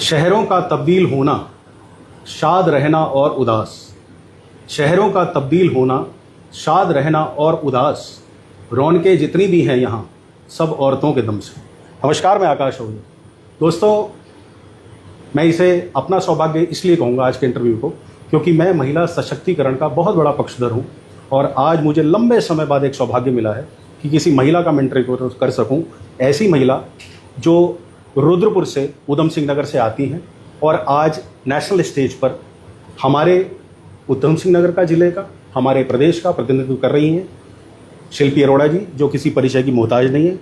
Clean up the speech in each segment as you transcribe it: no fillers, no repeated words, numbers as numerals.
शहरों का तब्दील होना, शाद रहना और उदास। शहरों का तब्दील होना, शाद रहना और उदास। रौनकें जितनी भी हैं यहाँ, सब औरतों के दम से। नमस्कार, मैं आकाश अहूजा। दोस्तों, मैं इसे अपना सौभाग्य इसलिए कहूँगा आज के इंटरव्यू को, क्योंकि मैं महिला सशक्तिकरण का बहुत बड़ा पक्षधर हूँ और आज मुझे लंबे समय बाद एक सौभाग्य मिला है कि किसी महिला का मैं इंटरव्यू कर सकूँ। ऐसी महिला जो रुद्रपुर से, उधम सिंह नगर से आती हैं और आज नेशनल स्टेज पर हमारे उधम सिंह नगर का, ज़िले का, हमारे प्रदेश का प्रतिनिधित्व कर रही हैं। शिल्पी अरोड़ा जी, जो किसी परिचय की मोहताज नहीं है,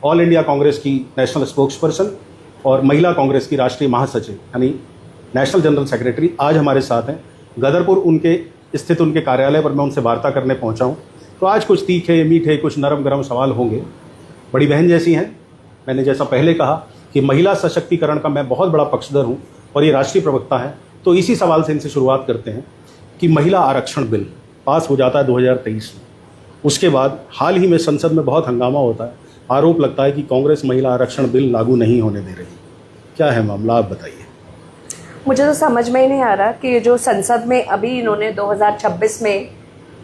ऑल इंडिया कांग्रेस की नेशनल स्पोक्स पर्सन और महिला कांग्रेस की राष्ट्रीय महासचिव यानी नेशनल जनरल सेक्रेटरी, आज हमारे साथ हैं। गदरपुर स्थित उनके कार्यालय पर मैं उनसे वार्ता करने पहुंचा हूं। तो आज कुछ तीखे मीठे, कुछ नरम गरम सवाल होंगे। बड़ी बहन जैसी हैं। मैंने जैसा पहले कहा कि महिला सशक्तिकरण का मैं बहुत बड़ा पक्षधर हूं और ये राष्ट्रीय प्रवक्ता हैं। तो इसी सवाल से इनसे शुरुआत करते हैं कि महिला आरक्षण बिल पास हो जाता है 2023 में। उसके बाद हाल ही में संसद में बहुत हंगामा होता है। आरोप लगता है कि कांग्रेस महिला आरक्षण बिल लागू नहीं होने दे रही। क्या है मामला, आप बताइए। मुझे तो समझ में ही नहीं आ रहा कि जो संसद में अभी इन्होंने 2026 में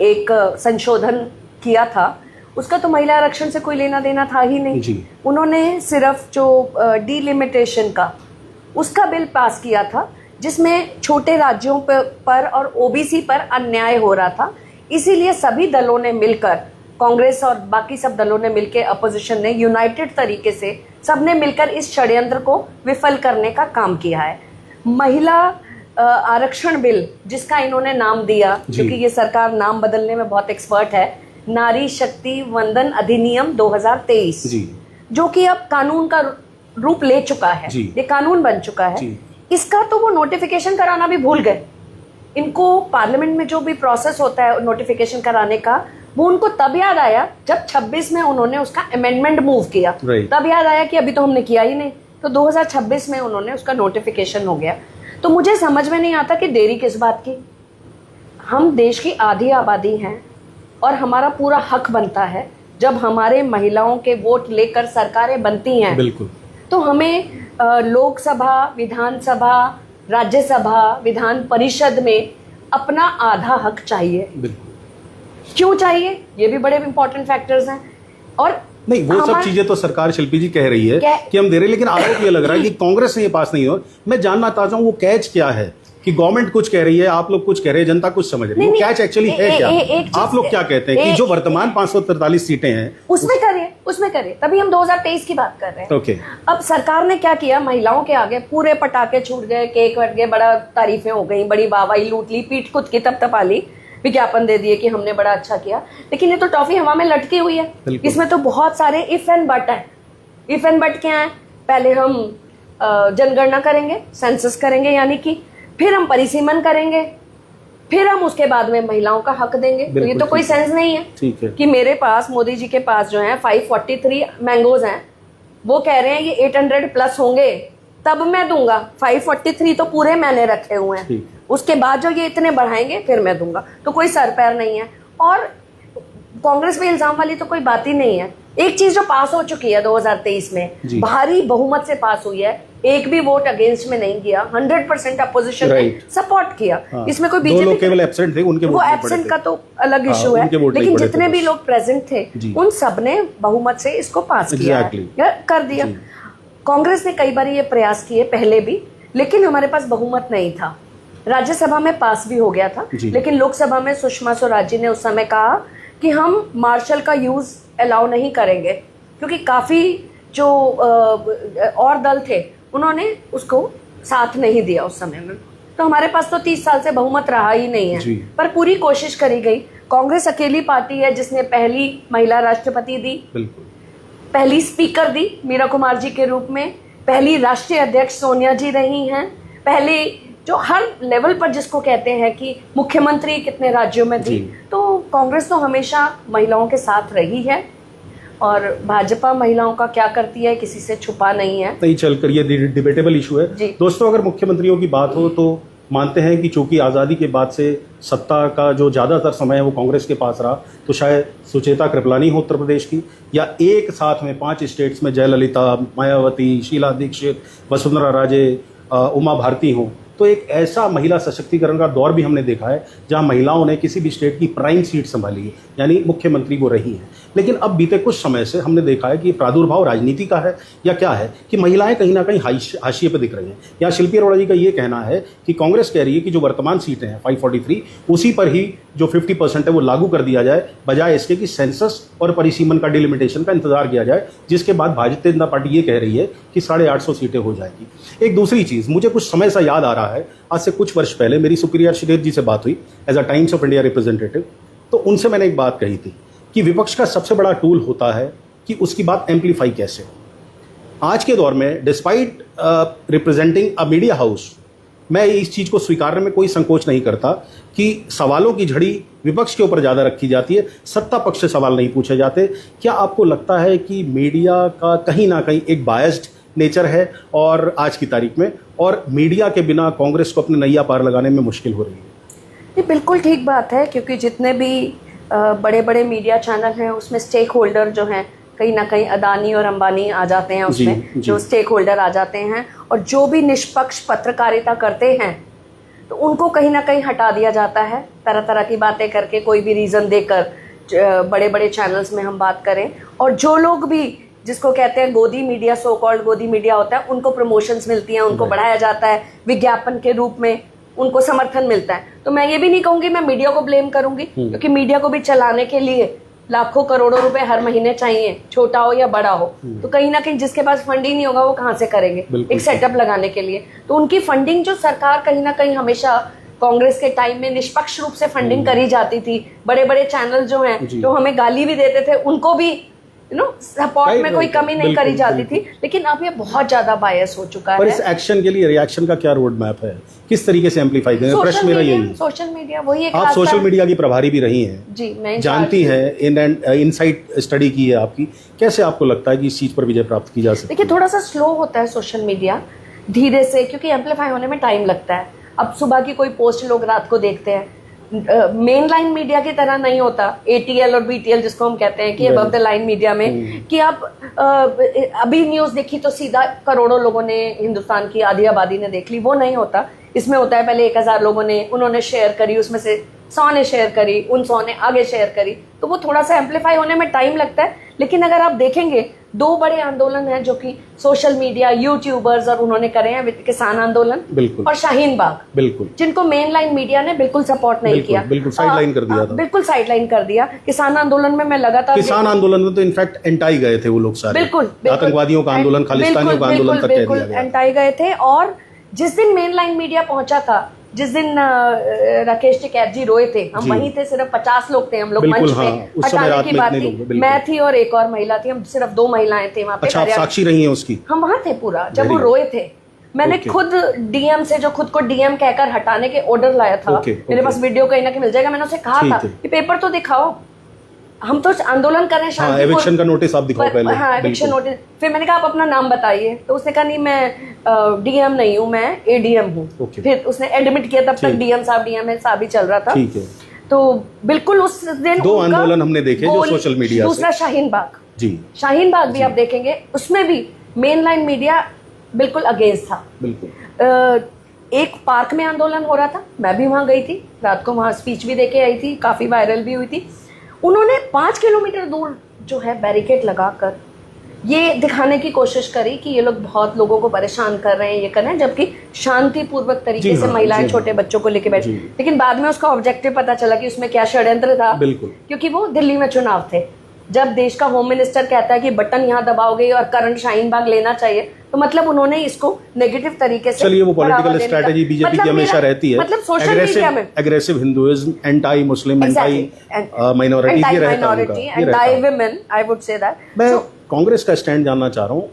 एक संशोधन किया था, उसका तो महिला आरक्षण से कोई लेना देना था ही नहीं जी। उन्होंने सिर्फ जो डिलिमिटेशन का उसका बिल पास किया था, जिसमें छोटे राज्यों पर और ओबीसी पर अन्याय हो रहा था। इसीलिए सभी दलों ने मिलकर, कांग्रेस और बाकी सब दलों ने मिलकर, अपोजिशन ने यूनाइटेड तरीके से सबने मिलकर इस षड्यंत्र को विफल करने का काम किया है। महिला आरक्षण बिल, जिसका इन्होंने नाम दिया, क्योंकि ये सरकार नाम बदलने में बहुत एक्सपर्ट है, नारी शक्ति वंदन अधिनियम 2023, जो कि अब कानून का रूप ले चुका है। ये कानून बन चुका है। इसका तो वो नोटिफिकेशन कराना भी भूल गए। इनको पार्लियामेंट में जो भी प्रोसेस होता है नोटिफिकेशन कराने का, वो उनको तब याद आया जब 26 में उन्होंने उसका अमेंडमेंट मूव किया। तब याद आया कि अभी तो हमने किया ही नहीं। तो 2026 में उन्होंने उसका नोटिफिकेशन हो गया। तो मुझे समझ में नहीं आता कि देरी किस बात की। हम देश की आधी आबादी हैं और हमारा पूरा हक बनता है जब हमारे महिलाओं के वोट लेकर सरकारें बनती हैं। बिल्कुल। तो हमें लोकसभा, विधानसभा, राज्यसभा, विधान परिषद में अपना आधा हक चाहिए। बिल्कुल। क्यों चाहिए, ये भी बड़े इंपॉर्टेंट फैक्टर्स हैं। और नहीं, वो सब चीजें तो सरकार, शिल्पी जी, कह रही है कि हम दे रहे हैं, लेकिन आरोप ये लग रहा है कि कांग्रेस ने ये पास नहीं हो। मैं जानना चाहता हूँ वो कैच क्या है कि गवर्नमेंट कुछ कह रही है, आप लोग कुछ कह रहे हैं, जनता कुछ समझ रही है। वो कैच एक्चुअली है क्या? आप लोग क्या कहते हैं कि जो वर्तमान 543 सीटें हैं उसमें करिए। तभी हम 2023 की बात कर रहे हैं। ओके। अब सरकार ने क्या किया, महिलाओं के आगे पूरे पटाखे छूट गए, केक कट गए, बड़ा तारीफें हो गई, बड़ी वाहवाही लूट ली, पीठ खुद की तप ली, विज्ञापन दे दिए कि हमने बड़ा अच्छा किया। लेकिन ये तो टॉफी हवा में लटकी हुई है। इसमें तो बहुत सारे इफ एंड बट है। इफ एंड बट क्या है? पहले हम जनगणना करेंगे, सेंसस करेंगे, यानी कि फिर हम परिसीमन करेंगे, फिर हम उसके बाद में महिलाओं का हक देंगे। तो ये तो कोई सेंस नहीं है कि मेरे पास, मोदी जी के पास जो है 543 मैंगोज हैं, वो कह रहे हैं ये 800 प्लस होंगे तब मैं दूंगा। 543 तो पूरे मैंने रखे हुए हैं, उसके बाद जो ये इतने बढ़ाएंगे फिर मैं दूंगा। तो कोई सर पैर नहीं है और कांग्रेस पे इल्जाम वाली तो कोई बात ही नहीं है। एक चीज जो पास हो चुकी है 2023 में, भारी बहुमत से पास हुई है, एक भी वोट अगेंस्ट में नहीं किया, 100% अपोजिशन ने सपोर्ट किया। इसमें कोई बीजेपी, लोग केवल एब्सेंट थे, उनके वो एब्सेंट का तो अलग इशू है, लेकिन जितने भी लोग प्रेजेंट थे उन सब ने बहुमत से इसको पास किया, कर दिया। कांग्रेस ने कई बार ये प्रयास किए पहले भी, लेकिन हमारे पास बहुमत नहीं था। राज्यसभा में पास भी हो गया था, लेकिन लोकसभा में सुषमा स्वराज जी ने उस समय कहा कि हम मार्शल का यूज अलाउ नहीं करेंगे, क्योंकि काफी जो और दल थे उन्होंने उसको साथ नहीं दिया उस समय में। तो हमारे पास तो 30 साल से बहुमत रहा ही नहीं है, पर पूरी कोशिश करी गई। कांग्रेस अकेली पार्टी है जिसने पहली महिला राष्ट्रपति दी, पहली स्पीकर दी मीरा कुमार जी के रूप में, पहली राष्ट्रीय अध्यक्ष सोनिया जी रही हैं, पहले जो हर लेवल पर जिसको कहते हैं कि मुख्यमंत्री कितने राज्यों में दी। तो कांग्रेस तो हमेशा महिलाओं के साथ रही है और भाजपा महिलाओं का क्या करती है किसी से छुपा नहीं है। नहीं चलकर ये डिबेटेबल इशू है। दोस्तों, अगर मुख्यमंत्रियों की बात हो तो मानते हैं कि चूंकि आज़ादी के बाद से सत्ता का जो ज़्यादातर समय है वो कांग्रेस के पास रहा, तो शायद सुचेता कृपलानी हो उत्तर प्रदेश की, या एक साथ में 5 स्टेट्स में जयललिता, मायावती, शीला दीक्षित, वसुंधरा राजे, उमा भारती हों, तो एक ऐसा महिला सशक्तिकरण का दौर भी हमने देखा है जहां महिलाओं ने किसी भी स्टेट की प्राइम सीट संभाली है, यानी मुख्यमंत्री वो रही हैं। लेकिन अब बीते कुछ समय से हमने देखा है कि प्रादुर्भाव राजनीति का है या क्या है कि महिलाएं कहीं ना कहीं हाशिए पर दिख रही हैं। यहाँ शिल्पी अरोड़ा जी का ये कहना है कि कांग्रेस कह रही है कि जो वर्तमान सीटें हैं 543, उसी पर ही जो 50% है वो लागू कर दिया जाए, बजाय इसके कि सेंसस और परिसीमन का डिलिमिटेशन का इंतजार किया जाए, जिसके बाद भारतीय जनता पार्टी ये कह रही है कि 850 सीटें हो जाएगी। एक दूसरी चीज़ मुझे कुछ समय से याद आ रहा है, आज से कुछ वर्ष पहले मेरी सुप्रिया श्रीधर जी से बात हुई as a Times of India representative. तो उनसे मैंने एक बात कही थी कि विपक्ष का सबसे बड़ा टूल होता है कि उसकी बात एम्पलीफाई कैसे हो। आज के दौर में despite representing a media house, मैं इस चीज़ को स्वीकारने में कोई संकोच नहीं करता कि सवालों की झड़ी विपक्ष के ऊपर ज़्यादा रखी जाती है, सत्ता पक्ष से सवाल नहीं पूछे जाते। क्या आपको लगता है कि मीडिया का कहीं ना कहीं एक बायस्ड नेचर है और आज की तारीख में, और मीडिया के बिना कांग्रेस को अपने नैया पार लगाने में मुश्किल हो रही है? ये बिल्कुल ठीक बात है, क्योंकि जितने भी बड़े बड़े मीडिया चैनल हैं उसमें स्टेक होल्डर जो हैं कहीं ना कहीं अदानी और अंबानी आ जाते हैं उसमें, जो स्टेक होल्डर आ जाते हैं, और जो भी निष्पक्ष पत्रकारिता करते हैं तो उनको कहीं ना कहीं हटा दिया जाता है तरह तरह की बातें करके, कोई भी रीज़न देकर। बड़े बड़े चैनल्स में हम बात करें, और जो लोग भी जिसको कहते हैं गोदी मीडिया, सो कॉल्ड गोदी मीडिया होता है, उनको प्रमोशंस मिलती हैं, उनको बढ़ाया जाता है, विज्ञापन के रूप में उनको समर्थन मिलता है। तो मैं ये भी नहीं कहूँगी मैं मीडिया को ब्लेम करूँगी, क्योंकि मीडिया को भी चलाने के लिए लाखों करोड़ों रुपए हर महीने चाहिए, छोटा हो या बड़ा हो। तो कहीं ना कहीं जिसके पास फंडिंग नहीं होगा वो कहाँ से करेंगे एक सेटअप लगाने के लिए। तो उनकी फंडिंग जो सरकार कहीं ना कहीं हमेशा कांग्रेस के टाइम में निष्पक्ष रूप से फंडिंग करी जाती थी। बड़े बड़े चैनल जो हैं जो हमें गाली भी देते थे उनको भी सपोर्ट में कोई कमी नहीं करी जाती थी। लेकिन अब ये बहुत ज्यादा बायस हो चुका है। इस एक्शन के लिए रिएक्शन का क्या रोड मैप है, किस तरीके से एम्पलीफाई करें? प्रश्न मेरा यही है। सोशल मीडिया वही एक, आप सोशल मीडिया की प्रभारी भी रही हैं जी, मैं जानती हैं, इनसाइट स्टडी की है आपकी, कैसे आपको लगता है कि इस चीज पर विजय प्राप्त की जा सकती है? देखिए, थोड़ा सा स्लो होता है सोशल मीडिया, धीरे से, क्योंकि एम्पलीफाई होने में टाइम लगता है। अब सुबह की कोई पोस्ट लोग रात को देखते हैं, मेन लाइन मीडिया की तरह नहीं होता, ATL और BTL जिसको हम कहते हैं कि अबव द लाइन मीडिया में, कि आप अभी न्यूज देखी तो सीधा करोड़ों लोगों ने, हिंदुस्तान की आधी आबादी ने देख ली, वो नहीं होता। इसमें होता है पहले 1000 लोगों ने, उन्होंने शेयर करी, उसमें से 100 ने शेयर करी, उन 100 ने आगे शेयर करी, तो वो थोड़ा सा एम्पलीफाई होने में टाइम लगता है। लेकिन अगर आप देखेंगे 2 बड़े आंदोलन हैं जो कि सोशल मीडिया, यूट्यूबर्स और उन्होंने करे हैं, किसान आंदोलन और शाहीन बाग, बिल्कुल, जिनको मेन लाइन मीडिया ने बिल्कुल सपोर्ट नहीं किया, बिल्कुल साइडलाइन कर दिया था, बिल्कुल साइडलाइन कर दिया। किसान आंदोलन में मैं लगातार, किसान आंदोलन में तो इनफैक्ट एंटाई गए थे वो लोग सारे, बिल्कुल आतंकवादियों का आंदोलन, खालिस्तानियों का आंदोलन तक कह दिया गया, एंटाई गए थे। और जिस दिन मेन लाइन मीडिया पहुंचा था, जिस दिन राकेश टिकैत जी रोए थे, हम वहीं थे, सिर्फ 50 लोग थे हम लोग मंच पे, हटाने की बात थी, मैं थी और एक और महिला थी, हम सिर्फ 2 महिलाएं थे वहाँ पे। अच्छा, आप साक्षी रही हैं उसकी? हम वहाँ थे पूरा, जब वो रोए थे। मैंने खुद DM से, जो खुद को DM कहकर हटाने के ऑर्डर लाया था, मेरे पास वीडियो कहीं ना कहीं मिल जाएगा, मैंने उसे कहा था कि पेपर तो दिखाओ, हम तो आंदोलन कर रहे हैं, हाँ, एविक्शन का नोटिस आप दिखाओ पहले। हाँ, एविक्शन नोटिस। फिर मैंने कहा आप अपना नाम बताइए, तो उसने कहा नहीं मैं DM नहीं हूँ, मैं ADM हूँ। फिर उसने एडमिट किया, तब तक DM साहब ही चल रहा था। ठीक है। तो बिल्कुल उस दिन 2 आंदोलन हमने देखे जो सोशल मीडिया से। दूसरा शाहीन बाग जी, शाहीन बाग भी आप देखेंगे, उसमें भी मेन लाइन मीडिया बिल्कुल अगेंस्ट था। बिल्कुल। एक पार्क में आंदोलन हो रहा था, मैं भी वहाँ गई थी, रात को वहाँ स्पीच भी देके आई थी, काफी वायरल भी हुई थी। उन्होंने 5 किलोमीटर दूर जो है बैरिकेड लगाकर ये दिखाने की कोशिश करी कि ये लोग बहुत लोगों को परेशान कर रहे हैं, ये कर रहे हैं, जबकि शांतिपूर्वक तरीके से महिलाएं, छोटे बच्चों को लेके बैठी। लेकिन बाद में उसका ऑब्जेक्टिव पता चला कि उसमें क्या षड्यंत्र था, क्योंकि वो दिल्ली में चुनाव थे। जब देश का होम मिनिस्टर कहता है कि बटन यहाँ दबाओगे और करंट शाहीन बाग लेना चाहिए, तो मतलब उन्होंने इसको नेगेटिव तरीके से, चलिए वो पॉलिटिकल स्ट्रेटजी बीजेपी की हमेशा रहती है, मतलब सोशल मीडिया में aggressive Hinduism, anti Muslim, anti minority, anti women, I would say that. मैं कांग्रेस का स्टैंड जानना चाह रहा हूँ,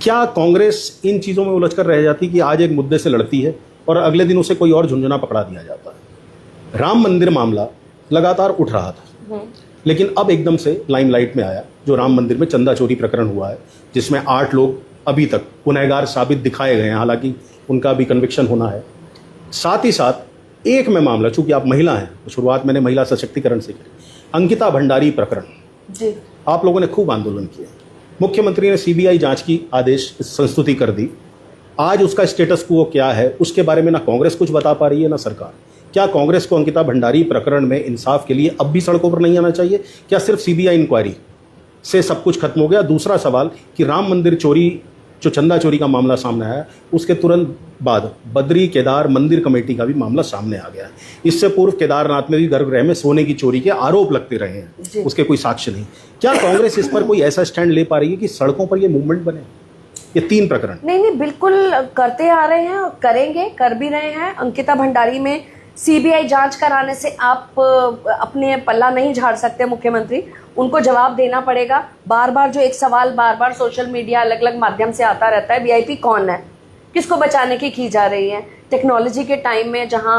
क्या कांग्रेस इन चीजों में उलझकर रह जाती कि आज एक मुद्दे से लड़ती है और अगले दिन उसे कोई और झुंझुना पकड़ा दिया जाता है? राम मंदिर मामला लगातार उठ रहा था, लेकिन अब एकदम से लाइमलाइट में आया जो राम मंदिर में चंदा चोरी प्रकरण हुआ है, जिसमें 8 लोग अभी तक गुनहगार साबित दिखाए गए हैं, हालांकि उनका भी कन्विक्शन होना है। साथ ही साथ एक में मामला, चूंकि आप महिला हैं तो शुरुआत मैंने महिला सशक्तिकरण से की, अंकिता भंडारी प्रकरण जी, आप लोगों ने खूब आंदोलन किया, मुख्यमंत्री ने CBI जांच की आदेश संस्तुति कर दी, आज उसका स्टेटस क्वो क्या है उसके बारे में ना कांग्रेस कुछ बता पा रही है ना सरकार। क्या कांग्रेस को अंकिता भंडारी प्रकरण में इंसाफ के लिए अब भी सड़कों पर नहीं आना चाहिए? क्या सिर्फ सीबीआई इंक्वायरी से सब कुछ खत्म हो गया? दूसरा सवाल कि राम मंदिर चोरी, जो चंदा चोरी का मामला सामने आया, उसके तुरंत बाद बद्री केदार मंदिर कमेटी का भी मामला सामने आ गया है। इससे पूर्व केदारनाथ में भी गर्भगृह में सोने की चोरी के आरोप लगते रहे हैं, उसके कोई साक्ष्य नहीं। क्या कांग्रेस इस पर कोई ऐसा स्टैंड ले पा रही है कि सड़कों पर ये मूवमेंट बने? ये 3 प्रकरण नहीं, बिल्कुल करते आ रहे हैं और करेंगे, कर भी रहे हैं। अंकिता भंडारी में सीबीआई जांच कराने से आप अपने पल्ला नहीं झाड़ सकते मुख्यमंत्री, उनको जवाब देना पड़ेगा। बार बार जो एक सवाल बार बार सोशल मीडिया अलग अलग माध्यम से आता रहता है, वीआईपी कौन है, किसको बचाने की जा रही है? टेक्नोलॉजी के टाइम में जहां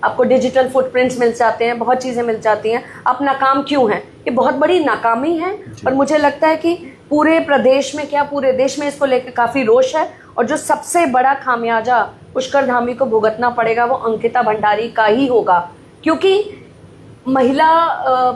आपको डिजिटल फुटप्रिंट्स मिल जाते हैं, बहुत चीज़ें मिल जाती हैं, आप नाकाम क्यों हैं? ये बहुत बड़ी नाकामी है और मुझे लगता है कि पूरे प्रदेश में, क्या पूरे देश में इसको लेकर काफ़ी रोष है। और जो सबसे बड़ा खामियाजा पुष्कर धामी को भुगतना पड़ेगा वो अंकिता भंडारी का ही होगा, क्योंकि महिला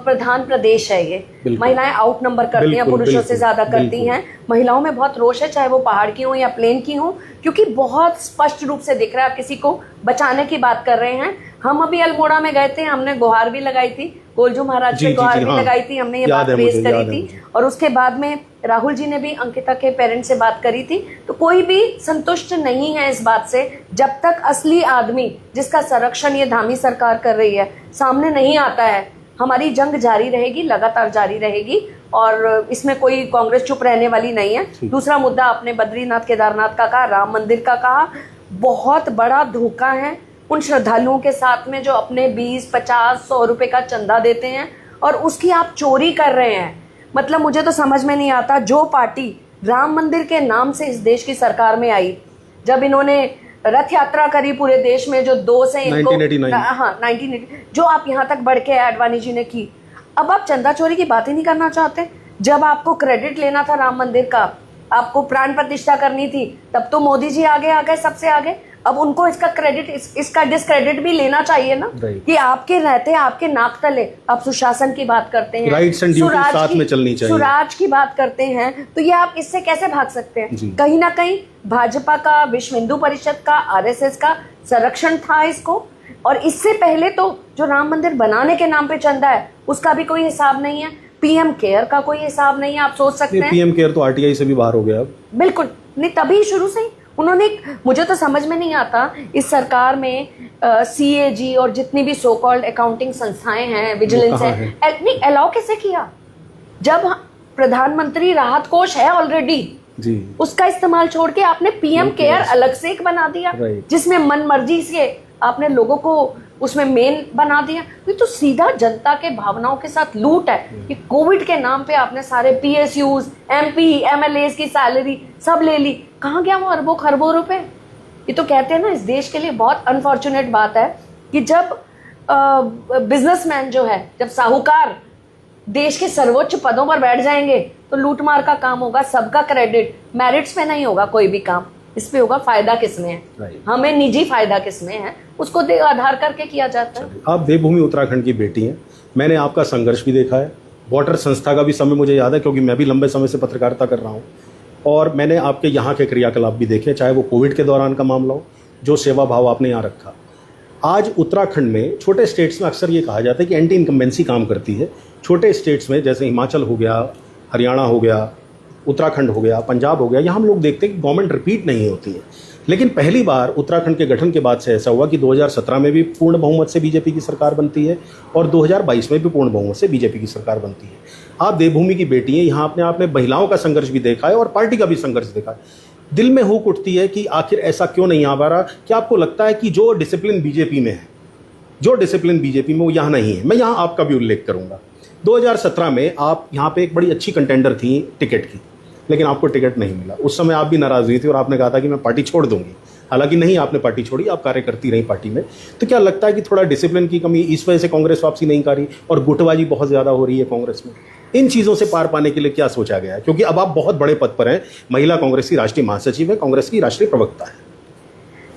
प्रधान प्रदेश है ये। महिलाएं आउट नंबर करती हैं, पुरुषों से ज़्यादा करती हैं। महिलाओं में बहुत रोष है, चाहे वो पहाड़ की हो या प्लेन की हो, क्योंकि बहुत स्पष्ट रूप से दिख रहा है। आप किसी को बचाने की बात कर रहे हैं। हम अभी अल्मोड़ा में गए थे, हमने गुहार भी लगाई थी, गोलजू महाराज पे गुहार भी लगाई थी, हमने ये बात रेज करी थी। और उसके बाद में राहुल जी ने भी अंकिता के पेरेंट्स से बात करी थी। तो कोई भी संतुष्ट नहीं है इस बात से जब तक असली आदमी जिसका संरक्षण ये धामी सरकार कर रही है सामने नहीं आता है। हमारी जंग जारी रहेगी, लगातार जारी रहेगी और इसमें कोई कांग्रेस चुप रहने वाली नहीं है। दूसरा मुद्दा आपने बद्रीनाथ केदारनाथ का कहा, राम मंदिर का कहा, बहुत बड़ा धोखा है उन श्रद्धालुओं के साथ में जो अपने 20, 50, 100 रुपए का चंदा देते हैं और उसकी आप चोरी कर रहे हैं। मतलब मुझे तो समझ में नहीं आता, जो पार्टी राम मंदिर के नाम से इस देश की सरकार में आई, जब इन्होंने रथ यात्रा करी पूरे देश में, जो 2 से इनको 1980 जो आप यहाँ तक बढ़ के आडवाणी जी ने की, अब आप चंदा चोरी की बात ही नहीं करना चाहते। जब आपको क्रेडिट लेना था राम मंदिर का, आपको प्राण प्रतिष्ठा करनी थी, तब तो मोदी जी आगे आ गए, सबसे आगे। अब उनको इसका क्रेडिट, इसका डिस्क्रेडिट भी लेना चाहिए ना, कि आपके रहते आपके नाक तले आप सुशासन की बात करते हैं, राइट्स एंड ड्यूटीज साथ में चलनी चाहिए, सुराज की बात करते हैं, तो ये आप इससे कैसे भाग सकते हैं? कहीं ना कहीं भाजपा का, विश्व हिंदू परिषद का, आरएसएस का संरक्षण था इसको। और इससे पहले तो जो राम मंदिर बनाने के नाम पे चंदा है उसका भी कोई हिसाब नहीं है, पीएम केयर का कोई हिसाब नहीं है। आप सोच सकते हैं पीएम केयर तो आरटीआई से भी बाहर हो गया अब। बिल्कुल नहीं, तभी शुरू से ही उन्होंने, मुझे तो समझ में नहीं आता इस सरकार में सीएजी और जितनी भी सो कॉल्ड अकाउंटिंग संस्थाएं हैं, विजिलेंस है, नहीं अलाउ कैसे किया? जब प्रधानमंत्री राहत कोष है ऑलरेडी, उसका इस्तेमाल छोड़ के आपने पीएम केयर अलग से एक बना दिया, जिसमें मन मर्जी से आपने लोगों को उसमें मेन बना दिया। ये तो सीधा जनता के भावनाओं के साथ लूट है। कि कोविड के नाम पे आपने सारे पीएसयूज, एमपी, एमएलए की सैलरी सब ले ली, कहाँ गया वो अरबों खरबों रुपए? ये तो कहते हैं ना, इस देश के लिए बहुत अनफॉर्चुनेट बात है कि जब बिजनेसमैन जो है, जब साहूकार देश के सर्वोच्च पदों पर बैठ जाएंगे तो लूटमार का काम होगा, सबका क्रेडिट, मेरिट्स पे नहीं होगा कोई भी काम, इस पे होगा फायदा किसमें है, हमें निजी फायदा किसमें है, उसको आधार करके किया जाता है। आप देवभूमि उत्तराखंड की बेटी हैं, मैंने आपका संघर्ष भी देखा है, वाटर संस्था का भी समय मुझे याद है क्योंकि मैं भी लंबे समय से पत्रकारिता कर रहा हूँ, और मैंने आपके यहाँ के क्रियाकलाप भी देखे, चाहे वो कोविड के दौरान का मामला हो, जो सेवा भाव आपने यहाँ रखा। आज उत्तराखंड में, छोटे स्टेट्स में अक्सर ये कहा जाता है कि एंटी इनकम्बेंसी काम करती है। छोटे स्टेट्स में जैसे हिमाचल हो गया, हरियाणा हो गया, उत्तराखंड हो गया, पंजाब हो गया, यहाँ हम लोग देखते हैं कि गवर्नमेंट रिपीट नहीं होती है। लेकिन पहली बार उत्तराखंड के गठन के बाद से ऐसा हुआ कि 2017 में भी पूर्ण बहुमत से बीजेपी की सरकार बनती है और 2022 में भी पूर्ण बहुमत से बीजेपी की सरकार बनती है। आप देवभूमि की बेटी हैं, यहाँ अपने आप में महिलाओं का संघर्ष भी देखा है और पार्टी का भी संघर्ष देखा है। दिल में हुक उठती है कि आखिर ऐसा क्यों नहीं आ पा रहा? क्या आपको लगता है कि जो डिसिप्लिन बीजेपी में है, जो डिसिप्लिन बीजेपी में, वो यहाँ नहीं है? मैं यहाँ आपका भी उल्लेख करूँगा। 2017 में आप यहाँ पे एक बड़ी अच्छी कंटेंडर थी टिकट की, लेकिन आपको टिकट नहीं मिला। उस समय आप भी नाराज़ हुई थी और आपने कहा था कि मैं पार्टी छोड़ दूंगी। हालांकि नहीं, आपने पार्टी छोड़ी, आप कार्य करती रही पार्टी में। तो क्या लगता है कि थोड़ा डिसिप्लिन की कमी, इस वजह से कांग्रेस वापसी नहीं कर रही और गुटबाजी बहुत ज़्यादा हो रही है कांग्रेस में? इन चीज़ों से पार पाने के लिए क्या सोचा गया है? क्योंकि अब आप बहुत बड़े पद पर हैं, महिला कांग्रेस की राष्ट्रीय महासचिव है, कांग्रेस की राष्ट्रीय प्रवक्ता है।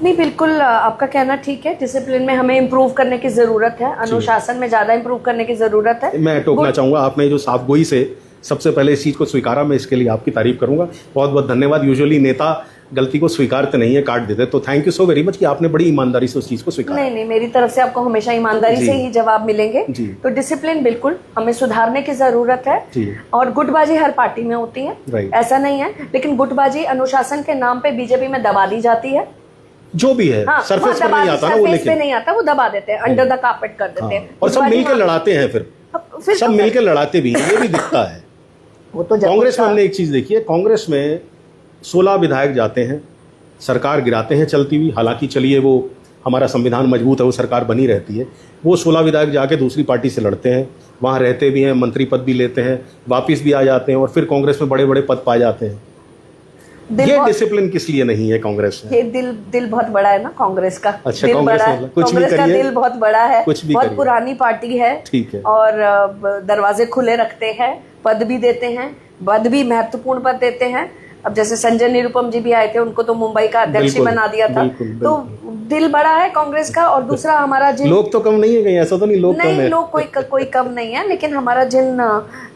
नहीं, बिल्कुल आपका कहना ठीक है, डिसिप्लिन में हमें इम्प्रूव करने की ज़रूरत है, अनुशासन में ज़्यादा इम्प्रूव करने की ज़रूरत है। मैं टोकना चाहूँगा, आपने जो साफगोई से सबसे पहले इस चीज़ को स्वीकारा, मैं इसके लिए आपकी तारीफ करूँगा। बहुत बहुत धन्यवाद। यूजुअली नेता गलती को स्वीकारते नहीं है, काट देते। तो thank you so very much कि आपने बड़ी ईमानदारी से उस चीज़ को स्वीकारा। नहीं, मेरी तरफ से आपको हमेशा ईमानदारी से ही जवाब मिलेंगे। तो डिसिप्लिन बिल्कुल हमें सुधारने की जरूरत है, और गुटबाजी हर पार्टी में होती है, ऐसा नहीं है, लेकिन गुटबाजी अनुशासन के नाम पे बीजेपी में दबा दी जाती है। जो भी है, हाँ, सरफेस पे नहीं आता ना वो, लेकिन नहीं आता, वो दबा देते हैं, अंडर द कार्पेट कर देते हैं, और सब मिलकर लड़ाते हैं, फिर सब मिलकर लड़ाते भी, ये भी दिखता है। वो तो कांग्रेस में हमने एक चीज देखी है, कांग्रेस में 16 विधायक जाते हैं, सरकार गिराते हैं चलती हुई, हालांकि चलिए वो हमारा संविधान मजबूत है, वो सरकार बनी रहती है। वो 16 विधायक जाके दूसरी पार्टी से लड़ते हैं, वहाँ रहते भी हैं, मंत्री पद भी लेते हैं, वापिस भी आ जाते हैं, और फिर कांग्रेस में बड़े बड़े पद पाए जाते हैं। ये डिसिप्लिन किस लिए नहीं है कांग्रेस में? ये दिल बहुत बड़ा है ना कांग्रेस का। अच्छा, दिल बड़ा है, कांग्रेस का दिल बहुत बड़ा है, बहुत पुरानी पार्टी है, ठीक है, और दरवाजे खुले रखते हैं, पद भी देते हैं, पद भी महत्वपूर्ण पद देते हैं। अब जैसे संजय निरुपम जी भी आए थे, उनको तो मुंबई का अध्यक्ष ही बना दिया था। तो दिल बड़ा है कांग्रेस का। और दूसरा हमारा जिन लोग तो कम नहीं है कहीं, ऐसा तो नहीं लोग कम है, लोग कोई कम नहीं है, लेकिन हमारा जिन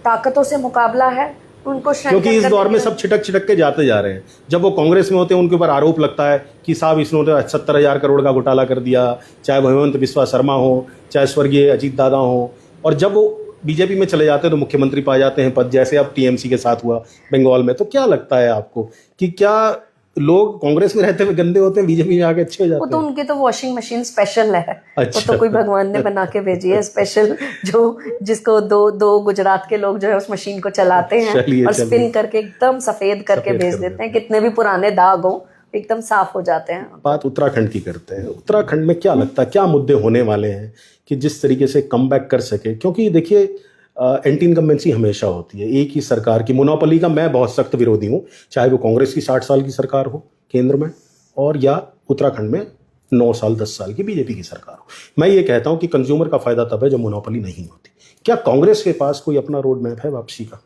ताकतों से मुकाबला है उनको, क्योंकि इस दौर में सब छिटक के जाते जा रहे हैं। जब वो कांग्रेस में होते हैं उनके ऊपर आरोप लगता है कि साहब इसने 70,000 करोड़ का घोटाला कर दिया, चाहे हेमंत बिस्वा शर्मा हो, चाहे स्वर्गीय अजीत दादा हो। और जब वो बीजेपी में चले जाते हैं तो मुख्यमंत्री पाए जाते हैं पद, जैसे अब टीएमसी के साथ हुआ बंगाल में। तो क्या लगता है आपको कि क्या लोग कांग्रेस में रहते हुए गंदे होते हैं, बीजेपी में आके अच्छे हो जाते हैं? वो तो उनकी तो वॉशिंग मशीन स्पेशल है। अच्छा। वो तो कोई भगवान ने बना के भेजी है स्पेशल, जिसको दो गुजरात के लोग जो है उस मशीन को चलाते हैं और स्पिन करके एकदम सफेद करके भेज देते हैं। कितने भी पुराने दाग हो एकदम साफ हो जाते हैं। बात उत्तराखंड की करते हैं। उत्तराखंड में क्या लगता है, क्या मुद्दे होने वाले हैं कि जिस तरीके से कम बैक कर सके? क्योंकि देखिए एंटी इनकम्बेंसी हमेशा होती है, एक ही सरकार की मोनोपोली का मैं बहुत सख्त विरोधी हूँ, चाहे वो कांग्रेस की 60 साल की सरकार हो केंद्र में, और या उत्तराखंड में 9 साल 10 साल की बीजेपी की सरकार हो। मैं ये कहता हूँ कि कंज्यूमर का फायदा तब है जब मोनोपोली नहीं होती। क्या कांग्रेस के पास कोई अपना रोड मैप है वापसी का?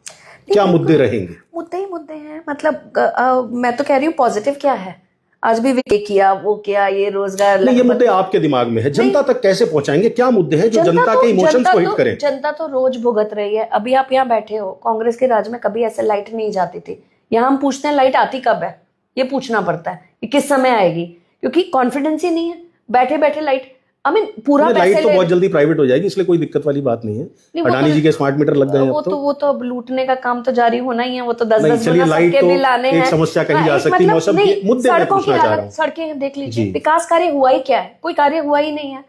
क्या मुद्दे रहेंगे? मुद्दे हैं, मतलब मैं तो कह रही हूँ पॉजिटिव क्या है। आज भी ये किया, वो किया, ये रोजगार। नहीं, ये मुद्दे आपके दिमाग में है, जनता तक कैसे पहुंचाएंगे? क्या मुद्दे हैं जो जनता के इमोशंस को हिट करें? जनता तो रोज भुगत रही है। अभी आप यहाँ बैठे हो, कांग्रेस के राज में कभी ऐसे लाइट नहीं जाती थी। यहाँ हम पूछते हैं लाइट आती कब है, ये पूछना पड़ता है कि किस समय आएगी, क्योंकि कॉन्फिडेंस ही नहीं है। बैठे बैठे लाइट, पूरा लाइट तो बहुत जल्दी प्राइवेट हो जाएगी, इसलिए कोई दिक्कत वाली बात नहीं है। अडानी जी के स्मार्ट मीटर लग गए हैं। वो तो अब लूटने का काम तो जारी होना ही है। वो तो 10-10 गुना सबके बिल आने हैं। एक समस्या कही जा सकती है। मौसम के मुद्दे मैं पूछना चाह रहा हूं। सड़कें देख लीजिए, विकास कार्य हुआ ही क्या है? कोई कार्य हुआ ही नहीं है।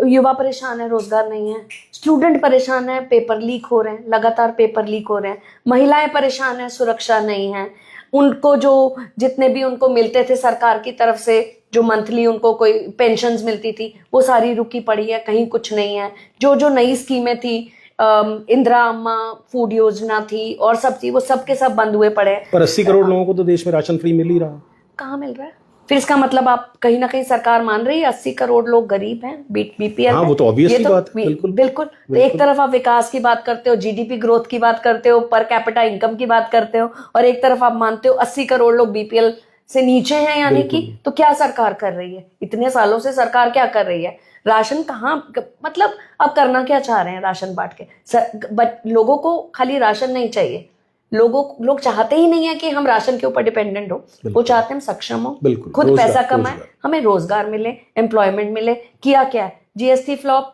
युवा परेशान है, रोजगार नहीं है। स्टूडेंट परेशान है, पेपर लीक हो रहे हैं, लगातार पेपर लीक हो रहे हैं। महिलाएं परेशान है, सुरक्षा नहीं है। उनको जो जितने भी उनको मिलते थे सरकार की तरफ से, जो मंथली उनको कोई पेंशन्स मिलती थी, वो सारी रुकी पड़ी है, कहीं कुछ नहीं है। जो नई स्कीमें थी, इंदिरा अम्मा फूड योजना थी और सब थी, वो सब के सब बंद हुए पड़े। पर 80 करोड़ लोगों को तो देश में राशन फ्री मिल ही रहा है। कहाँ मिल रहा है? फिर इसका मतलब आप कहीं ना कहीं सरकार मान रही है 80 करोड़ लोग गरीब हैं, बीपीएल। हाँ, वो तो ऑब्वियसली बात है। बिल्कुल। तो एक तरफ आप विकास की बात करते हो, जीडीपी ग्रोथ की बात करते हो, पर कैपिटा इनकम की बात करते हो, और एक तरफ आप मानते हो 80 करोड़ लोग बीपीएल से नीचे हैं, यानी कि तो क्या सरकार कर रही है? इतने सालों से सरकार क्या कर रही है? राशन कहाँ, मतलब आप करना क्या चाह रहे हैं राशन बांट के? बट लोगों को खाली राशन नहीं चाहिए, लोग चाहते ही नहीं है कि हम राशन के ऊपर डिपेंडेंट हो। वो चाहते हैं हम सक्षम हो, खुद पैसा कमाए, हमें रोजगार मिले, एम्प्लॉयमेंट मिले। किया क्या है? जीएसटी फ्लॉप,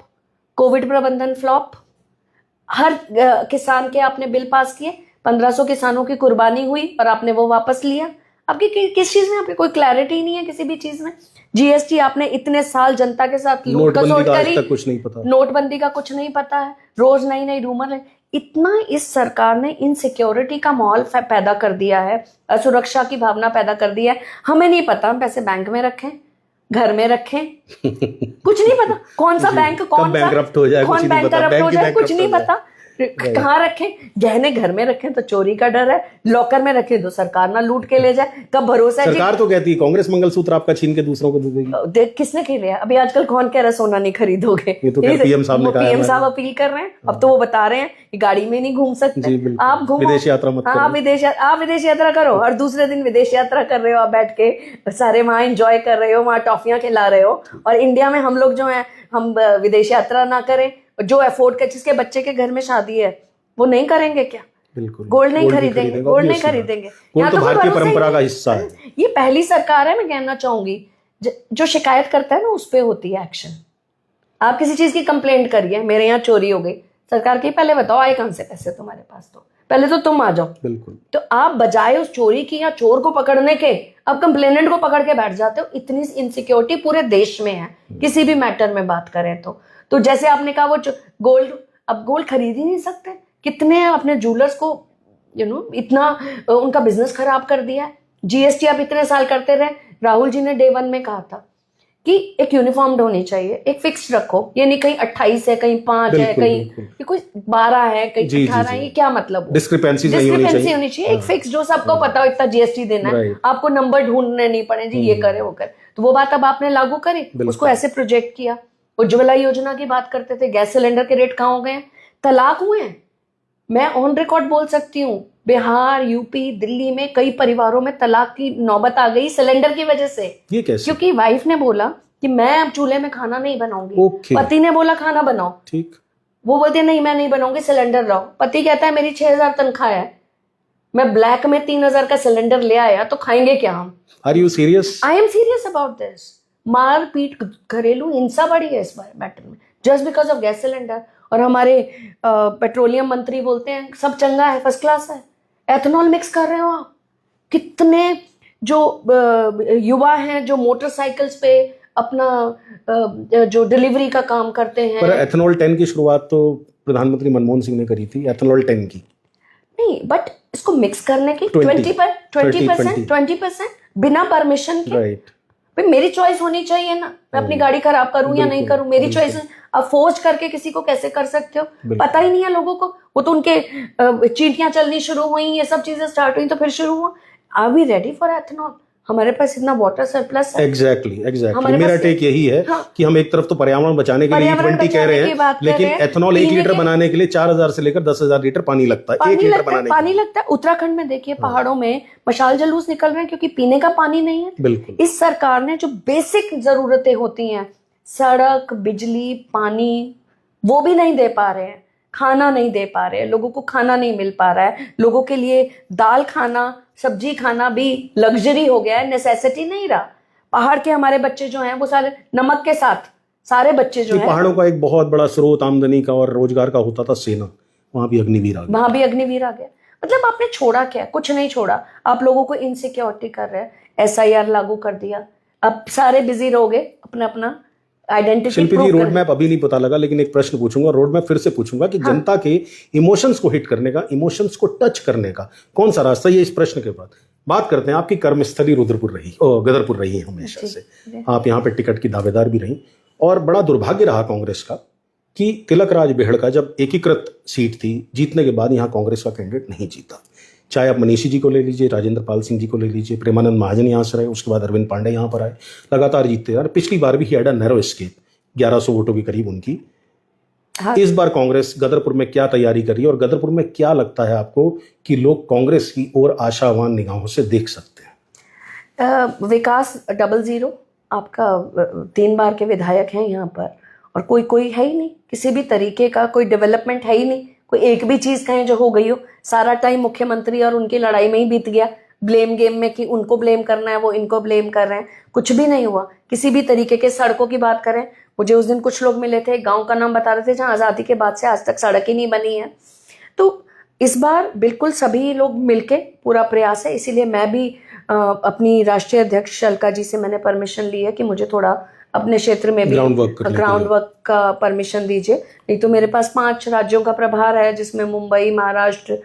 कोविड प्रबंधन फ्लॉप, हर किसान के आपने बिल पास किए, 1500 किसानों की कुर्बानी हुई और आपने वो वापस लिया। आपकी किस चीज में आपकी कोई क्लैरिटी नहीं है किसी भी चीज में। जीएसटी आपने इतने साल जनता के साथ लूट खसोट करी, कुछ नहीं पता, नोटबंदी का कुछ नहीं पता है, रोज नई रूमर है। इतना इस सरकार ने इनसिक्योरिटी का माहौल पैदा कर दिया है, असुरक्षा की भावना पैदा कर दिया है। हमें नहीं पता हम पैसे बैंक में रखें, घर में रखें, कुछ नहीं पता। कौन सा बैंक कौन बैंक करप्ट हो जाए, कुछ नहीं पता। कहाँ रखें? गहने घर में रखें तो चोरी का डर है, लॉकर में रखें तो सरकार ना लूट के ले जाए। कब भरोसा है? सरकार तो कहती है कांग्रेस मंगलसूत्र आपका छीन के दूसरों को दे देगी। देख किसने कह लिया? अभी आजकल कौन कह रहा है सोना नहीं खरीदोगे? ये तो पीएम साहब ने कहा है। पीएम साहब अपील कर रहे हैं। अब तो वो बता रहे हैं कि गाड़ी में नहीं घूम सकते, आप घूमो, विदेश यात्रा मत करो। आप विदेश यात्रा करो, और दूसरे दिन विदेश यात्रा कर रहे हो, आप बैठ के सारे वहां एंजॉय कर रहे हो, वहां टॉफियां खिला रहे हो। और इंडिया में हम लोग जो है, हम विदेश यात्रा ना करें, जो अफोर्ड कर, जिसके बच्चे के घर में शादी है वो नहीं करेंगे क्या? बिल्कुल गोल्ड नहीं भी खरीदेंगे, गोल्ड नहीं खरीदेंगे। गोल्ड यहाँ तो कोई भारतीय भरोसा ही परंपरा का नहीं। हिस्सा है। ये पहली सरकार है, मैं कहना चाहूंगी, जो शिकायत करता है ना उस पे होती है एक्शन। आप किसी चीज की कंप्लेंट करिए, मेरे यहाँ चोरी हो गई, सरकार की पहले बताओ आए कहाँ से पैसे तुम्हारे पास, तो पहले तो तुम आ जाओ। बिल्कुल। तो आप बजाय उस चोरी की या चोर को पकड़ने के, अब कंप्लेनेंट को पकड़ के बैठ जाते हो। इतनी इनसिक्योरिटी पूरे देश में है, किसी भी मैटर में बात करें तो जैसे आपने कहा वो गोल्ड, अब गोल्ड खरीद ही नहीं सकते। कितने अपने जूलर्स को इतना उनका बिजनेस खराब कर दिया है। जीएसटी आप इतने साल करते रहे। राहुल जी ने डे 1 में कहा था कि एक यूनिफॉर्म होनी चाहिए, एक फिक्स रखो, ये नहीं कहीं 28 है, कहीं 5 है, कहीं कोई 12 है, कहीं 18 है, ये क्या मतलब? डिस्क्रिपेंसी होनी चाहिए, एक फिक्स जो सबको पता हो इतना जीएसटी देना है, आपको नंबर ढूंढने नहीं पड़े जी ये करे वो करे। तो वो बात अब आपने लागू करी, उसको ऐसे प्रोजेक्ट किया। उज्ज्वला योजना की बात करते थे, गैस सिलेंडर के रेट कहाँ हो गए? तलाक हुए हैं। मैं ऑन रिकॉर्ड बोल सकती हूँ, बिहार, यूपी, दिल्ली में कई परिवारों में तलाक की नौबत आ गई सिलेंडर की वजह से। ये कैसे? क्योंकि वाइफ ने बोला कि मैं अब चूल्हे में खाना नहीं बनाऊंगी। पति ने बोला खाना बनाओ, ठीक। वो बोलते नहीं मैं नहीं बनाऊंगी, सिलेंडर लाओ। पति कहता है मेरी 6000 तनख्वाह है, मैं ब्लैक में 3000 का सिलेंडर ले आया, तो खाएंगे क्या हम? Are you serious? I am serious about this. मार पीट, घरेलू हिंसा बढ़ी है इस मैटर में, just because of gas cylinder. और हमारे पेट्रोलियम मंत्री बोलते हैं सब चंगा है, फर्स्ट क्लास है। एथेनॉल मिक्स कर रहे हो आप। कितने जो युवा हैं जो मोटरसाइकिल्स पे अपना जो डिलीवरी का काम करते हैं। पर एथेनॉल 10 की शुरुआत तो प्रधानमंत्री मनमोहन सिंह ने करी थी, एथेनॉल 10 की नहीं, बट इसको मिक्स करने की 20% बिना परमिशन के। राइट। भाई मेरी चॉइस होनी चाहिए ना, मैं अपनी गाड़ी खराब करूं या नहीं करूं, मेरी चॉइस। अब फोर्स करके किसी को कैसे कर सकते हो? पता ही नहीं है लोगों को। वो तो उनके चींटियां चलनी शुरू हुई, ये सब चीजें स्टार्ट हुई तो फिर शुरू हुआ। Are we ready for ethanol? हमारे पास इतना वाटर सरप्लस है। एग्जैक्टली मेरा टेक यही है कि हम एक तरफ तो पर्यावरण बचाने के लिए E20 कह रहे हैं, लेकिन एथेनॉल 1 लीटर बनाने के लिए 4000 से लेकर 10,000 लीटर पानी लगता है। 1 लीटर बनाने पानी लगता है। उत्तराखंड में देखिए पहाड़ों में मशाल जुलूस निकल रहे हैं क्योंकि पीने का पानी नहीं है। बिल्कुल। इस सरकार ने जो बेसिक जरूरतें होती हैं, सड़क, बिजली, पानी, वो भी नहीं दे पा रहे हैं। खाना नहीं दे पा रहे हैं, लोगों को खाना नहीं मिल पा रहा है। लोगों के लिए दाल खाना, सब्जी खाना भी लग्जरी हो गया है, नेसेसिटी नहीं रहा। पहाड़ के हमारे बच्चे जो हैं वो सारे नमक के साथ, सारे बच्चे जो हैं। पहाड़ों का एक बहुत बड़ा स्रोत आमदनी का और रोजगार का होता था सेना, वहां भी अग्निवीर आ गया। मतलब आपने छोड़ा क्या? कुछ नहीं छोड़ा। आप लोगों को इनसिक्योरिटी कर रहे हैं। SIR लागू कर दिया, अब सारे बिजी रहोगे अपना अपना आइडेंटिटी। शिल्पी जी, रोड मैप अभी नहीं पता लगा, लेकिन एक प्रश्न पूछूंगा, रोड मैप फिर से पूछूंगा कि जनता के इमोशंस को हिट करने का, इमोशंस को टच करने का कौन सा रास्ता? ये इस प्रश्न के बाद बात करते हैं। आपकी कर्मस्थली गदरपुर रही है हमेशा से, आप यहाँ पे टिकट की दावेदार भी रही, और बड़ा दुर्भाग्य रहा कांग्रेस का कि तिलक राज बेहड़ का जब एकीकृत सीट थी, जीतने के बाद यहाँ कांग्रेस का कैंडिडेट नहीं जीता। चाहे आप मनीषी जी को ले लीजिए, राजेंद्र पाल सिंह जी को ले लीजिए, प्रेमानंद महाजन यहाँ से रहे, उसके बाद अरविंद पांडे यहाँ पर आए, लगातार जीतते रहे। पिछली बार भी हैड अ नैरो एस्केप, 1100 वोटों के करीब उनकी। इस बार कांग्रेस गदरपुर में क्या तैयारी कर रही है, और गदरपुर में क्या लगता है आपको कि लोग कांग्रेस की ओर आशावान निगाहों से देख सकते हैं? विकास 00 आपका 3 बार के विधायक हैं यहाँ पर, और कोई है ही नहीं, किसी भी तरीके का कोई डेवलपमेंट है ही नहीं। कोई एक भी चीज कहें जो हो गई हो, सारा टाइम मुख्यमंत्री और उनकी लड़ाई में ही बीत गया, ब्लेम गेम में कि उनको ब्लेम करना है, वो इनको ब्लेम कर रहे हैं। कुछ भी नहीं हुआ किसी भी तरीके के। सड़कों की बात करें, मुझे उस दिन कुछ लोग मिले थे, गांव का नाम बता रहे थे जहां आज़ादी के बाद से आज तक सड़क ही नहीं बनी है। तो इस बार बिल्कुल सभी लोग मिलके पूरा प्रयास है। इसीलिए मैं भी अपनी राष्ट्रीय अध्यक्ष शलका जी से मैंने परमिशन ली है कि मुझे थोड़ा अपने क्षेत्र में भी ग्राउंड वर्क का परमिशन दीजिए। नहीं तो मेरे पास 5 राज्यों का प्रभार है, जिसमें मुंबई, महाराष्ट्र,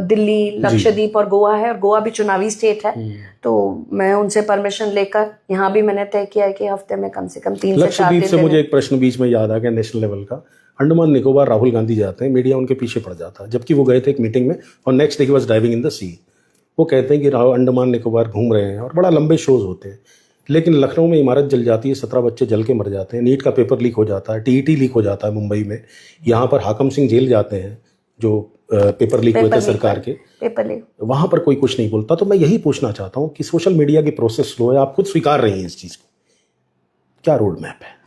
दिल्ली, लक्षद्वीप और गोवा है, और गोवा भी चुनावी स्टेट है। तो मैं उनसे परमिशन लेकर यहाँ भी मैंने तय किया है कि हफ्ते में कम से कम 3 से 4 दिन। से मुझे एक प्रश्न बीच में याद आ गया, नेशनल लेवल का। अंडमान निकोबार राहुल गांधी जाते हैं, मीडिया उनके पीछे पड़ जाता है, जबकि वो गए थे एक मीटिंग में, और नेक्स्ट डे ही was diving in the sea. वो कहते हैं कि अंडमान निकोबार घूम रहे हैं, और बड़ा लंबे शोज होते हैं, लेकिन लखनऊ में इमारत जल जाती है, 17 बच्चे जल के मर जाते हैं, नीट का पेपर लीक हो जाता है, TET लीक हो जाता है मुंबई में, यहाँ पर हाकम सिंह जेल जाते हैं जो पेपर लीक हुए थे सरकार के, वहां पर कोई कुछ नहीं बोलता। तो मैं यही पूछना चाहता हूँ कि सोशल मीडिया की प्रोसेस स्लो है, आप खुद स्वीकार रही हैं इस चीज को, क्या रोड मैप है?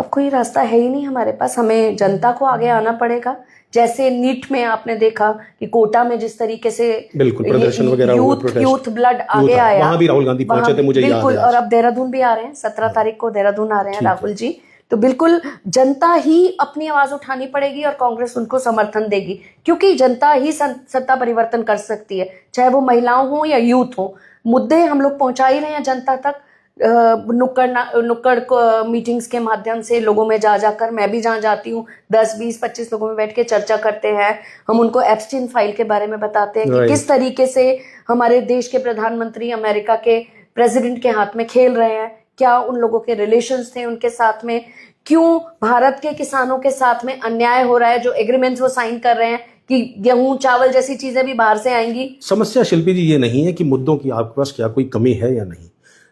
अब कोई रास्ता है ही नहीं हमारे पास। हमें जनता को आगे आना पड़ेगा, जैसे नीट में आपने देखा कि कोटा में जिस तरीके से बिल्कुल प्रदर्शन वगैरह हुए, प्रोटेस्ट, यूथ ब्लड आगे आया, वहां भी राहुल गांधी पहुंचे थे, मुझे याद है। बिल्कुल, और अब देहरादून भी आ रहे हैं, 17 तारीख को देहरादून आ रहे हैं राहुल जी। तो बिल्कुल जनता ही अपनी आवाज उठानी पड़ेगी और कांग्रेस उनको समर्थन देगी, क्योंकि जनता ही सत्ता परिवर्तन कर सकती है, चाहे वो महिलाओं हो या यूथ हो। मुद्दे हम लोग पहुंचा ही रहे हैं जनता तक, नुक्कड़ मीटिंग्स के माध्यम से, लोगों में जा जाकर, मैं भी जहाँ जाती हूँ 10, 20, 25 लोगों में बैठ के चर्चा करते हैं। हम उनको एप्स्टीन फाइल के बारे में बताते हैं कि किस तरीके से हमारे देश के प्रधानमंत्री अमेरिका के प्रेसिडेंट के हाथ में खेल रहे हैं, क्या उन लोगों के रिलेशंस थे उनके साथ में, क्यों भारत के किसानों के साथ में अन्याय हो रहा है, जो एग्रीमेंट्स वो साइन कर रहे हैं कि गेहूं चावल जैसी चीजें भी बाहर से आएंगी। समस्या शिल्पी जी ये नहीं है कि मुद्दों की आपके पास क्या कोई कमी है या नहीं,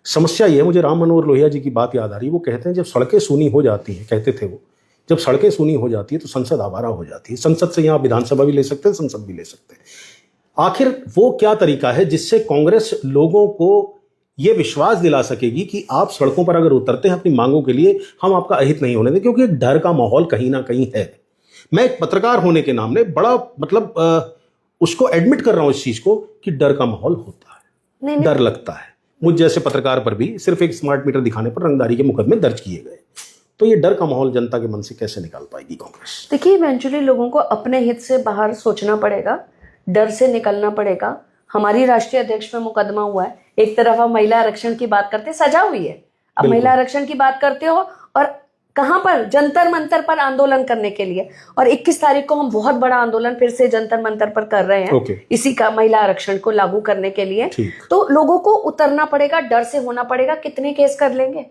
समस्या ये है, मुझे राम मनोहर लोहिया जी की बात याद आ रही है। वो कहते हैं जब सड़कें सूनी हो जाती हैं, कहते थे वो, जब सड़कें सूनी हो जाती है तो संसद आवारा हो जाती है। संसद से यहाँ विधानसभा भी ले सकते हैं, संसद भी ले सकते हैं। आखिर वो क्या तरीका है जिससे कांग्रेस लोगों को ये विश्वास दिला सकेगी कि आप सड़कों पर अगर उतरते हैं अपनी मांगों के लिए, हम आपका अहित नहीं होने दें, क्योंकि एक डर का माहौल कहीं ना कहीं है। मैं एक पत्रकार होने के नाम में बड़ा उसको एडमिट कर रहा हूं इस चीज को कि डर का माहौल होता है, डर लगता है। मुझ जैसे पत्रकार पर भी सिर्फ एक स्मार्ट मीटर दिखाने पर रंगदारी के मुकदमे दर्ज किए गए। तो ये डर का माहौल जनता के मन से कैसे निकाल पाएगी कांग्रेस? देखिए, इवेंचुअली लोगों को अपने हित से बाहर सोचना पड़ेगा, डर से निकलना पड़ेगा। हमारी राष्ट्रीय अध्यक्ष पे मुकदमा हुआ है, एक तरफ हम महिला आरक्षण की बात करते, सजा हुई है, अब महिला आरक्षण की बात करते हो, और कहां पर? जंतर मंतर पर आंदोलन करने के लिए। और 21 तारीख को हम बहुत बड़ा आंदोलन फिर से जंतर मंतर पर कर रहे हैं, इसी का महिला आरक्षण को लागू करने के लिए। तो लोगों को उतरना पड़ेगा, डर से होना पड़ेगा। कितने केस कर लेंगे?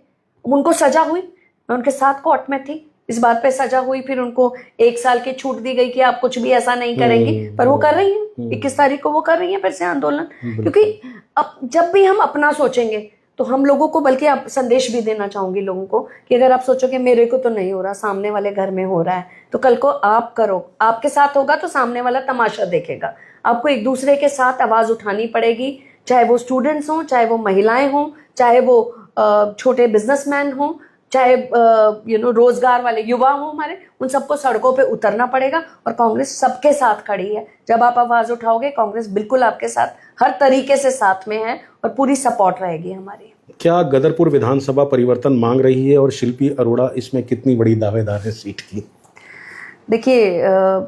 उनको सजा हुई, मैं उनके साथ कोर्ट में थी, इस बात पे सजा हुई, फिर उनको 1 साल की छूट दी गई कि आप कुछ भी ऐसा नहीं करेंगी, पर वो कर रही हैं। 21 तारीख को वो कर रही हैं फिर से आंदोलन। क्योंकि अब जब भी हम अपना सोचेंगे तो हम लोगों को, बल्कि आप संदेश भी देना चाहूंगी लोगों को कि अगर आप सोचो कि मेरे को तो नहीं हो रहा, सामने वाले घर में हो रहा है, तो कल को आप करो, आपके साथ होगा तो सामने वाला तमाशा देखेगा। आपको एक दूसरे के साथ आवाज उठानी पड़ेगी, चाहे वो स्टूडेंट्स हों, चाहे वो महिलाएं हों, चाहे वो छोटे बिजनेसमैन हों, चाहे रोजगार वाले युवा हों हमारे, उन सबको सड़कों पे उतरना पड़ेगा। और कांग्रेस सबके साथ खड़ी है। जब आप आवाज उठाओगे, कांग्रेस बिल्कुल आपके साथ हर तरीके से साथ में है और पूरी सपोर्ट रहेगी हमारी। क्या गदरपुर विधानसभा परिवर्तन मांग रही है और शिल्पी अरोड़ा इसमें कितनी बड़ी दावेदार है सीट की? देखिए,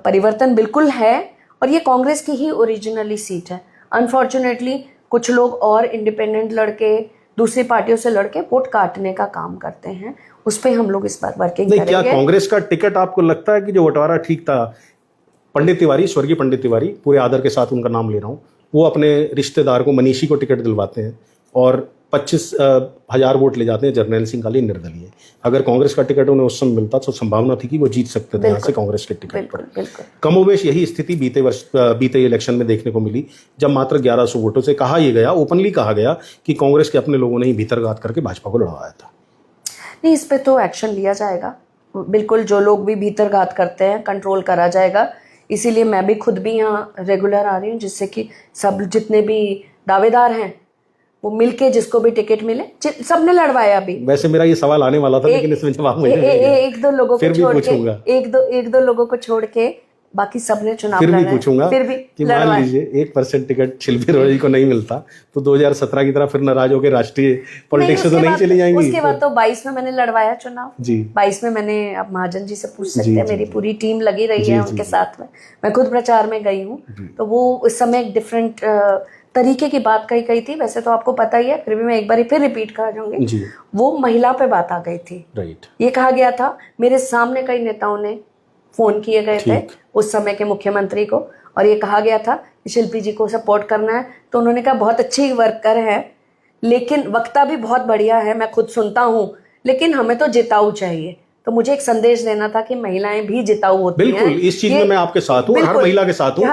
परिवर्तन बिल्कुल है और ये कांग्रेस की ही ओरिजिनली सीट है। अनफॉर्चुनेटली कुछ लोग और इंडिपेंडेंट लड़के, दूसरी पार्टियों से लड़के वोट काटने का काम करते हैं, उस पर हम लोग इस बार वर्किंग करेंगे। क्या कांग्रेस का टिकट आपको लगता है कि जो बंटवारा ठीक था, पंडित तिवारी, स्वर्गीय पंडित तिवारी, पूरे आदर के साथ उनका नाम ले रहा हूं, वो अपने रिश्तेदार को, मनीषी को टिकट दिलवाते हैं और 25,000 वोट ले जाते हैं जर्नैल सिंह काली निर्दलीय। अगर कांग्रेस का टिकट उन्हें उस समय मिलता तो संभावना थी कि वो जीत सकते थे यहाँ से कांग्रेस के टिकट पर। कमोबेश यही स्थिति बीते इलेक्शन में देखने को मिली, जब मात्र 1100 वोटों से कहा यह गया, ओपनली कहा गया कि कांग्रेस के अपने लोगों ने ही भीतरघात करके भाजपा को लड़वाया था। नहीं, इस पे तो एक्शन लिया जाएगा, बिल्कुल। जो लोग भी भीतरघात करते हैं कंट्रोल करा जाएगा। इसीलिए मैं भी खुद भी यहाँ रेगुलर आ रही हूँ, जिससे कि सब जितने भी दावेदार हैं वो मिलके, जिसको भी टिकट मिले, सबने लड़वाया भी। वैसे मेरा ये सवाल आने वाला था, लेकिन इसमें जवाब मुझे एक दो लोगों को छोड़ के, एक दो लोगों को छोड़ के बाकी सबने चुनाव फिर भी पूछूंगा कि मान लीजिए 1% टिकट शिल्पी अरोड़ा जी को नहीं मिलता तो 2017 की तरह फिर नाराज होकर राष्ट्रीय पॉलिटिक्स से तो नहीं चली जाएंगी? उसके बाद तो 22 में मैंने लड़वाया चुनाव जी। 22 में मैंने, अब महाजन जी से पूछ सकते हैं, मेरी पूरी टीम लगी रही है उनके साथ में, मैं खुद प्रचार में गई हूँ। तो वो उस समय एक डिफरेंट तरीके की बात कही थी, वैसे तो आपको पता ही है, फिर भी मैं एक बार फिर रिपीट कर जाऊंगी। वो महिला पे बात आ गई थी। ये कहा गया था, मेरे सामने कई नेताओं ने फोन किए गए थे उस समय के मुख्यमंत्री को, और ये कहा गया था कि शिल्पी जी को सपोर्ट करना है। तो उन्होंने कहा बहुत अच्छी वर्कर है, लेकिन वक्ता भी बहुत बढ़िया है, मैं खुद सुनता हूँ, लेकिन हमें तो जिताऊ चाहिए। तो मुझे एक संदेश देना था कि महिलाएं भी जिताऊ होती हैं। बिल्कुल, इस चीज में मैं आपके साथ हूँ, हर महिला के साथ हूँ,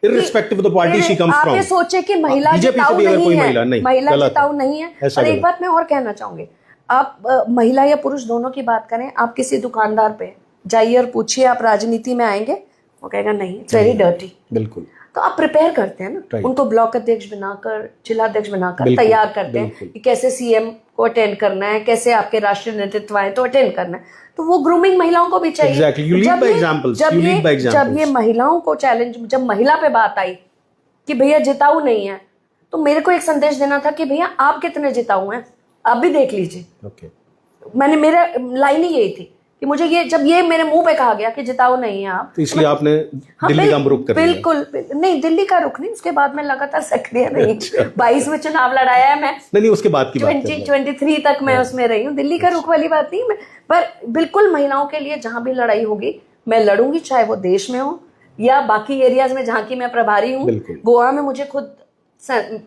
irrespective of the party she comes from. आप ये सोचे कि महिला जिताऊ नहीं है, महिला जिताऊ नहीं है। और एक बात मैं और कहना चाहूंगी, आप महिला या पुरुष दोनों की बात करें, आप किसी दुकानदार पे जाइए और पूछिए आप राजनीति में आएंगे, वो कहेगा नहीं, इट्स वेरी डर्टी। बिल्कुल। तो आप प्रिपेयर करते हैं ना, Right. उनको ब्लॉक अध्यक्ष बनाकर, जिला अध्यक्ष बनाकर बिल्कुल, तैयार करते हैं बिल्कुल। कि कैसे सीएम को अटेंड करना है, कैसे आपके राष्ट्रीय नेतृत्व आए तो अटेंड करना है। तो वो ग्रूमिंग महिलाओं को भी चाहिए। Exactly. You lead by examples. You lead by जब examples. ये महिलाओं को चैलेंज, जब महिला पे बात आई कि भैया जिताऊ नहीं है, तो मेरे को एक संदेश देना था कि भैया आप कितने जिताऊ हैं, आप भी देख लीजिए। ओके, मैंने, मेरा लाइन ही यही थी कि मुझे ये, जब ये मेरे मुंह पे कहा गया कि जिताऊ नहीं है आप, तो इसलिए आपने दिल्ली का रुख कर लिया। बिल्कुल नहीं, दिल्ली का रुख नहीं, उसके बाद में लगातार सक्रिय नहीं। 22 में चुनाव लड़ाया है मैं, नहीं, उसके बाद की बात कर रहे हैं। 2023 तक मैं उसमें रही हूँ। दिल्ली का रुख वाली बात नहीं मैं, पर बिल्कुल महिलाओं के लिए जहां भी लड़ाई होगी मैं लड़ूंगी, चाहे वो देश में हो या बाकी एरियाज में जहाँ की मैं प्रभारी हूँ। बिल्कुल। गोवा में मुझे खुद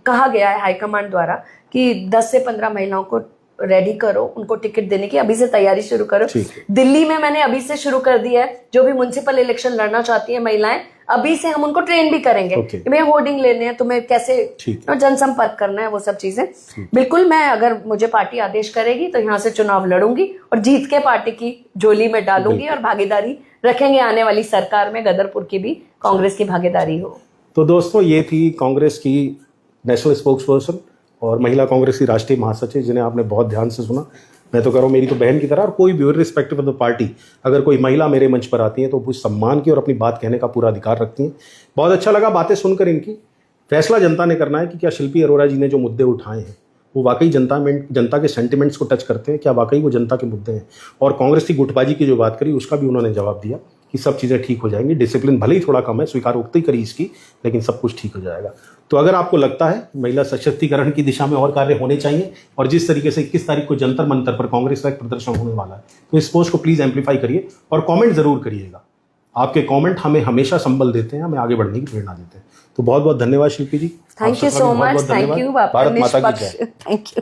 कहा गया है हाईकमांड द्वारा कि 10 से 15 महिलाओं को रेडी करो, उनको टिकट देने की अभी से तैयारी शुरू करो। ठीक है। दिल्ली में मैंने अभी से शुरू कर दिया है, जो भी म्युनिसिपल इलेक्शन लड़ना चाहती है महिलाएं, अभी से हम उनको ट्रेन भी करेंगे Okay. कि भैया होर्डिंग लेने हैं, तुम्हें कैसे ठीक जनसंपर्क करना है, वो सब चीजें। बिल्कुल, मैं अगर मुझे पार्टी आदेश करेगी तो यहाँ से चुनाव लड़ूंगी और जीत के पार्टी की झोली में डालूंगी और भागीदारी रखेंगे आने वाली सरकार में, गदरपुर की भी कांग्रेस की भागीदारी हो। तो दोस्तों, ये थी कांग्रेस की नेशनल स्पोक्स पर्सन और महिला कांग्रेस की राष्ट्रीय महासचिव, जिन्हें आपने बहुत ध्यान से सुना। मैं तो कह रहा हूँ मेरी तो बहन की तरह, और कोई भी रिस्पेक्टिव ऑफ द पार्टी अगर कोई महिला मेरे मंच पर आती है तो वो सम्मान की और अपनी बात कहने का पूरा अधिकार रखती हैं। बहुत अच्छा लगा बातें सुनकर इनकी। फैसला जनता ने करना है कि क्या शिल्पी अरोड़ा जी ने जो मुद्दे उठाए हैं वो वाकई जनता के सेंटिमेंट्स को टच करते हैं, क्या वाकई वो जनता के मुद्दे हैं। और कांग्रेस की गुटबाजी की जो बात करी उसका भी उन्होंने जवाब दिया कि सब चीज़ें ठीक हो जाएंगी। डिसिप्लिन भले ही थोड़ा कम है, स्वीकारोक्ति करी इसकी, लेकिन सब कुछ ठीक हो जाएगा। तो अगर आपको लगता है महिला सशक्तिकरण की दिशा में और कार्य होने चाहिए और जिस तरीके से 21 तारीख को जंतर मंतर पर कांग्रेस का एक प्रदर्शन होने वाला है, तो इस पोस्ट को प्लीज़ एम्पलीफाई करिए और कमेंट जरूर करिएगा। आपके कमेंट हमें हमेशा संबल देते हैं, हमें आगे बढ़ने की प्रेरणा देते हैं। तो बहुत बहुत धन्यवाद Shilpi ji. Thank you so much. Thank you. Bharat माता की जय। Thank you.